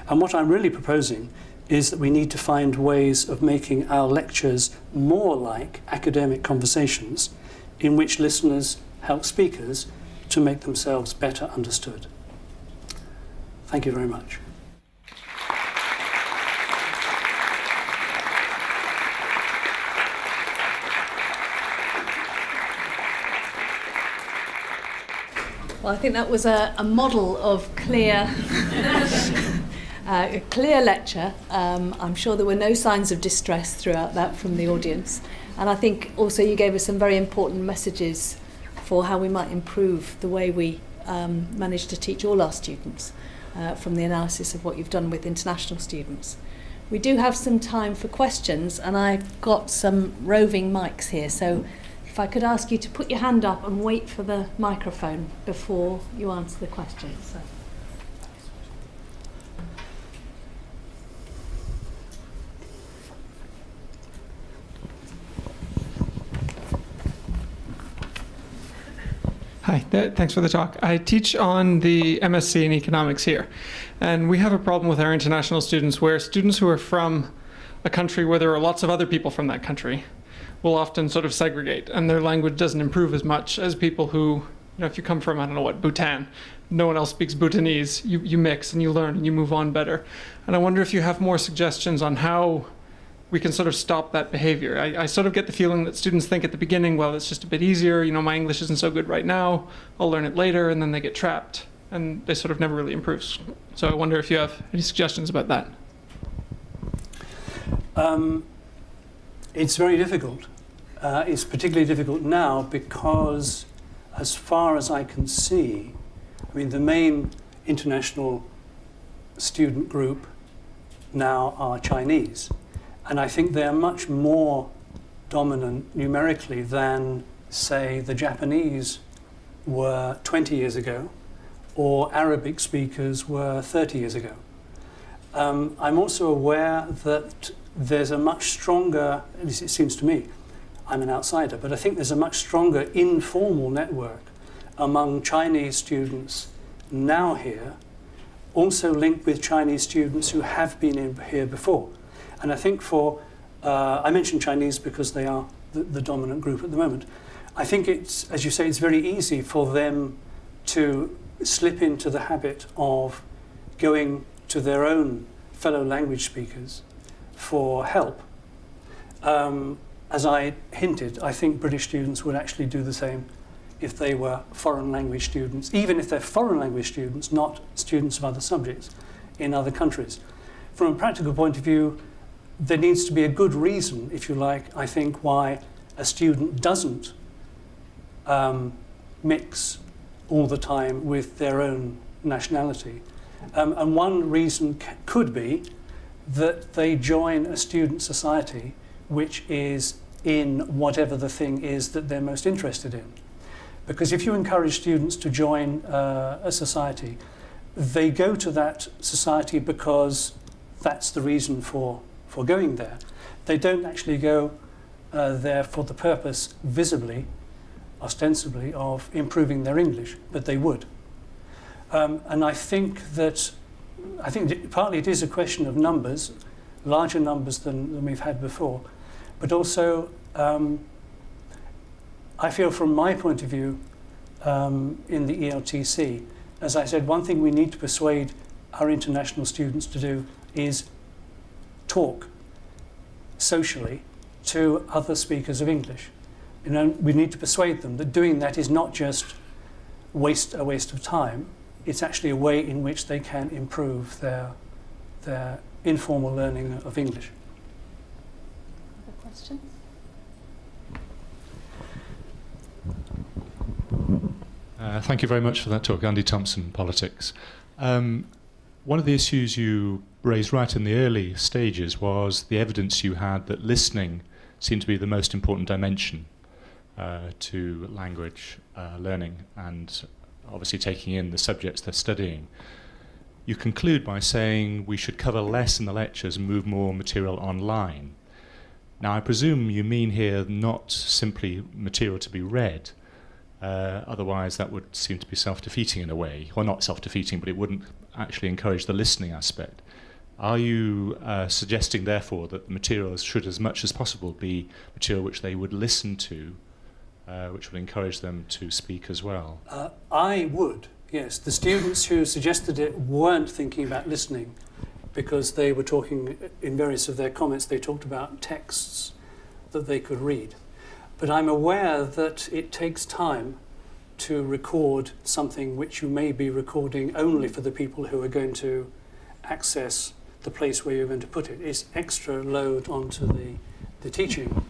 And what I'm really proposing is that we need to find ways of making our lectures more like academic conversations in which listeners help speakers to make themselves better understood. Thank you very much. Well, I think that was a model of clear, a clear lecture. I'm sure there were no signs of distress throughout that from the audience. And I think also you gave us some very important messages for how we might improve the way we manage to teach all our students from the analysis of what you've done with international students. We do have some time for questions, and I've got some roving mics here, so if I could ask you to put your hand up and wait for the microphone before you answer the question. So. Hi, thanks for the talk. I teach on the MSc in economics here, and we have a problem with our international students where students who are from a country where there are lots of other people from that country will often sort of segregate, and their language doesn't improve as much as people who, you know, if you come from, I don't know what, Bhutan, no one else speaks Bhutanese, you mix and you learn and you move on better. And I wonder if you have more suggestions on how we can sort of stop that behavior. I sort of get the feeling that students think at the beginning, well, it's just a bit easier, you know, my English isn't so good right now, I'll learn it later, and then they get trapped, and they sort of never really improve. So I wonder if you have any suggestions about that. It's very difficult. It's particularly difficult now because, as far as I can see, I mean, the main international student group now are Chinese. And I think they're much more dominant numerically than, say, the Japanese were 20 years ago, or Arabic speakers were 30 years ago. I'm also aware that there's a much stronger, at least it seems to me, I'm an outsider, but I think there's a much stronger informal network among Chinese students now here, also linked with Chinese students who have been here before. And I think I mentioned Chinese because they are the dominant group at the moment. I think it's, as you say, it's very easy for them to slip into the habit of going to their own fellow language speakers for help. As I hinted, I think British students would actually do the same if they were foreign language students, even if they're foreign language students, not students of other subjects in other countries. From a practical point of view, there needs to be a good reason, if you like, I think, why a student doesn't mix all the time with their own nationality. And one reason could be that they join a student society which is in whatever the thing is that they're most interested in. Because if you encourage students to join a society, they go to that society because that's the reason for going there. They don't actually go there for the purpose, visibly, ostensibly, of improving their English, but they would. And I think partly it is a question of numbers. larger numbers than we've had before. But also, I feel from my point of view, in the ELTC, as I said, one thing we need to persuade our international students to do is talk socially to other speakers of English. You know, we need to persuade them that doing that is not just a waste of time, it's actually a way in which they can improve their informal learning of English. Other questions? Thank you very much for that talk, Andy Thompson, Politics. One of the issues you raised right in the early stages was the evidence you had that listening seemed to be the most important dimension to language learning and obviously taking in the subjects they're studying. You conclude by saying we should cover less in the lectures and move more material online. Now, I presume you mean here not simply material to be read, otherwise that would seem to be self-defeating in a way. Well, not self-defeating, but it wouldn't actually encourage the listening aspect. Are you suggesting, therefore, that the materials should, as much as possible, be material which they would listen to, which would encourage them to speak as well? I would, yes. The students who suggested it weren't thinking about listening because they were talking, in various of their comments, they talked about texts that they could read. But I'm aware that it takes time to record something which you may be recording only for the people who are going to access the place where you're going to put it. It's extra load onto the teaching.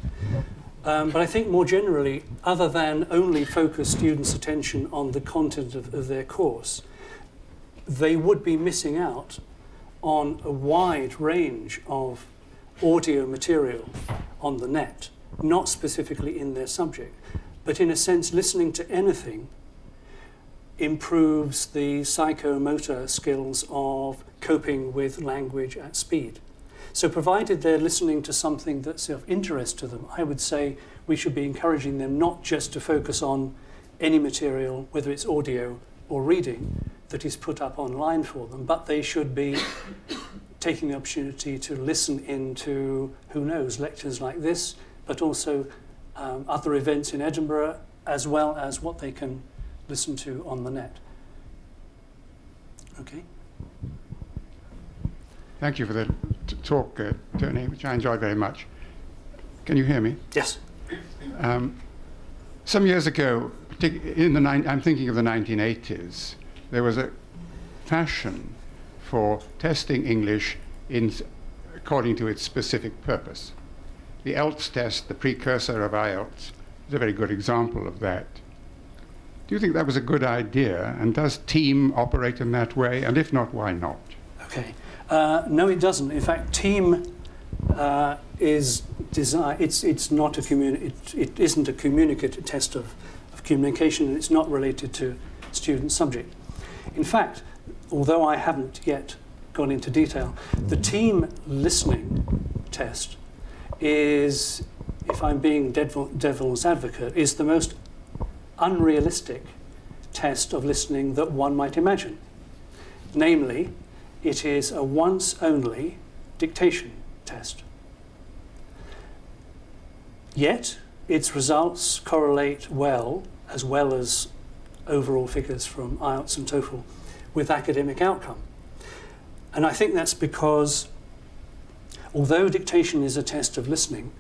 But I think more generally, other than only focus students' attention on the content of their course, they would be missing out on a wide range of audio material on the net, not specifically in their subject, but in a sense listening to anything improves the psychomotor skills of coping with language at speed. So provided they're listening to something that's of interest to them, I would say we should be encouraging them not just to focus on any material, whether it's audio or reading, that is put up online for them, but they should be taking the opportunity to listen into, who knows, lectures like this, but also other events in Edinburgh, as well as what they can listen to on the net. Okay. Thank you for the talk, Tony, which I enjoyed very much. Can you hear me? Yes. Some years ago, I'm thinking of the 1980s, there was a fashion for testing English according to its specific purpose. The ELTS test, the precursor of IELTS, is a very good example of that. Do you think that was a good idea, and does TEAM operate in that way? And if not, why not? Okay. No, it doesn't. In fact, TEAM is designed. It's not it isn't a communicative test of communication, and it's not related to student subject. In fact, although I haven't yet gone into detail, the TEAM listening test is, if I'm being devil's advocate, is the most unrealistic test of listening that one might imagine. Namely, it is a once-only dictation test. Yet, its results correlate well as overall figures from IELTS and TOEFL, with academic outcome. And I think that's because, although dictation is a test of listening,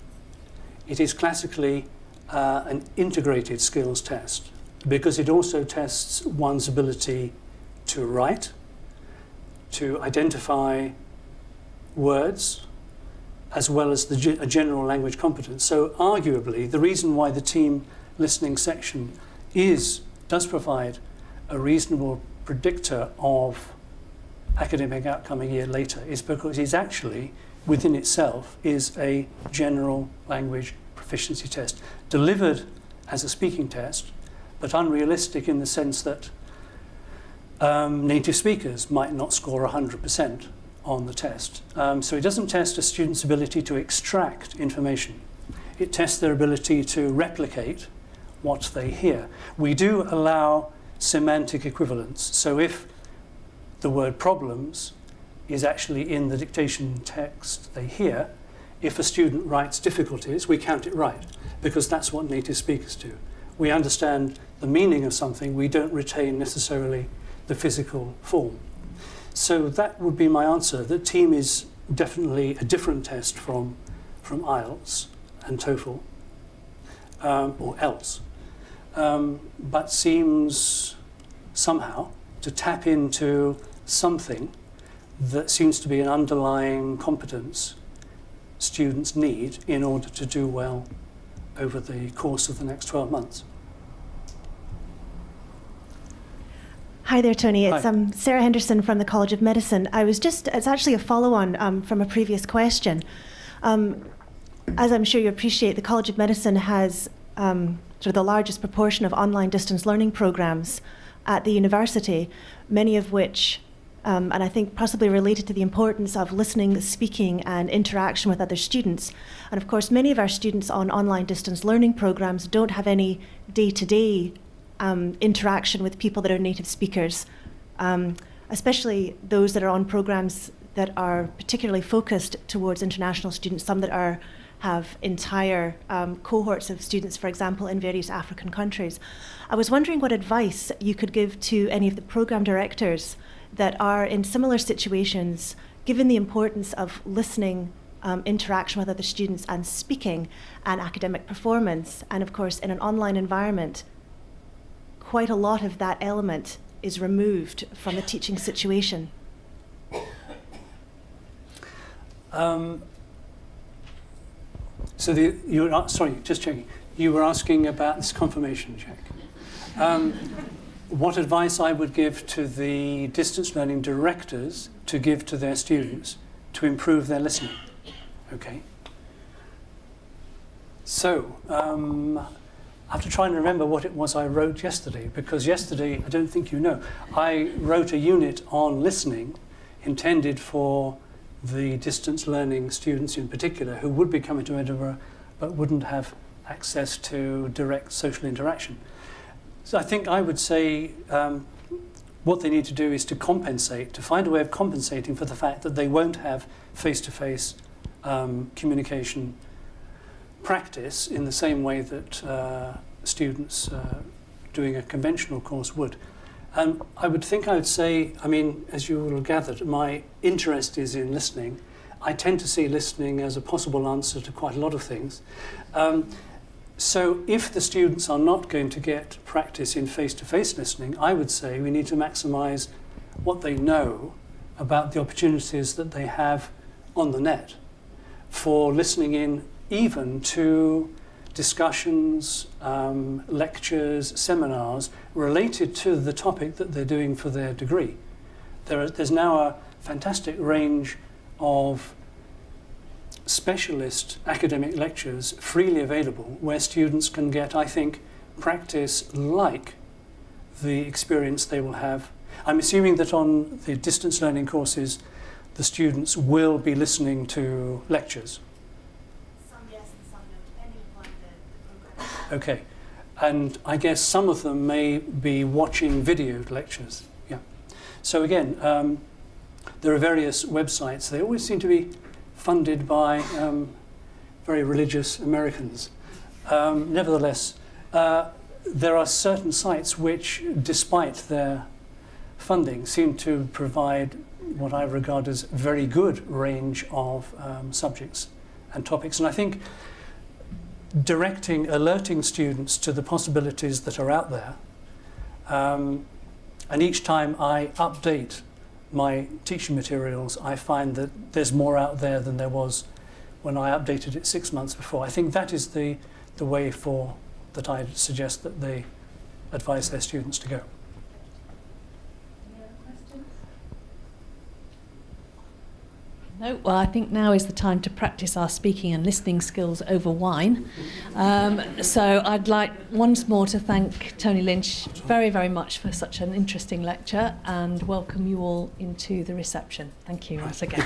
it is classically an integrated skills test, because it also tests one's ability to write, to identify words, as well as a general language competence. So arguably, the reason why the TEAM listening section does provide a reasonable predictor of academic outcome a year later is because it's actually, within itself, is a general language proficiency test, delivered as a speaking test, but unrealistic in the sense that native speakers might not score 100% on the test. So it doesn't test a student's ability to extract information. It tests their ability to replicate what they hear. We do allow semantic equivalence. So if the word problems is actually in the dictation text they hear. If a student writes difficulties, we count it right, because that's what native speakers do. We understand the meaning of something, we don't retain necessarily the physical form. So that would be my answer, that TEAM is definitely a different test from IELTS and TOEFL, or ELTS, but seems somehow to tap into something that seems to be an underlying competence students need in order to do well over the course of the next 12 months. Hi there, Tony. It's Hi. Sarah Henderson from the College of Medicine. It's actually a follow-on from a previous question. As I'm sure you appreciate, the College of Medicine has sort of the largest proportion of online distance learning programs at the university, many of which, and I think possibly related to the importance of listening, speaking, and interaction with other students. And of course, many of our students on online distance learning programs don't have any day-to-day interaction with people that are native speakers, especially those that are on programs that are particularly focused towards international students, some that have entire cohorts of students, for example, in various African countries. I was wondering what advice you could give to any of the program directors that are in similar situations, given the importance of listening, interaction with other students, and speaking, and academic performance. And of course, in an online environment, quite a lot of that element is removed from the teaching situation. Sorry, just checking. You were asking about this confirmation check. What advice I would give to the distance learning directors to give to their students to improve their listening. Okay. So, I have to try and remember what it was I wrote yesterday, because yesterday, I don't think you know, I wrote a unit on listening intended for the distance learning students in particular who would be coming to Edinburgh but wouldn't have access to direct social interaction. So I think I would say what they need to do is to compensate, to find a way of compensating for the fact that they won't have face-to-face communication practice in the same way that students doing a conventional course would. And I would say, I mean, as you will have gathered, my interest is in listening. I tend to see listening as a possible answer to quite a lot of things. So if the students are not going to get practice in face-to-face listening, I would say we need to maximise what they know about the opportunities that they have on the net for listening in, even to discussions, lectures, seminars related to the topic that they're doing for their degree. There's now a fantastic range of specialist academic lectures freely available where students can get, I think, practice like the experience they will have. I'm assuming that on the distance learning courses, the students will be listening to lectures. Some yes and some no, depending upon the program. Okay, and I guess some of them may be watching video lectures. Yeah. So again, there are various websites. They always seem to be funded by very religious Americans. Nevertheless, there are certain sites which, despite their funding, seem to provide what I regard as very good range of subjects and topics. And I think alerting students to the possibilities that are out there, and each time I update my teaching materials, I find that there's more out there than there was when I updated it 6 months before. I think that is the way that I suggest that they advise their students to go. Any other questions? No, well, I think now is the time to practice our speaking and listening skills over wine. So I'd like once more to thank Tony Lynch very, very much for such an interesting lecture and welcome you all into the reception. Thank you once again.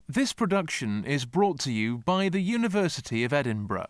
This production is brought to you by the University of Edinburgh.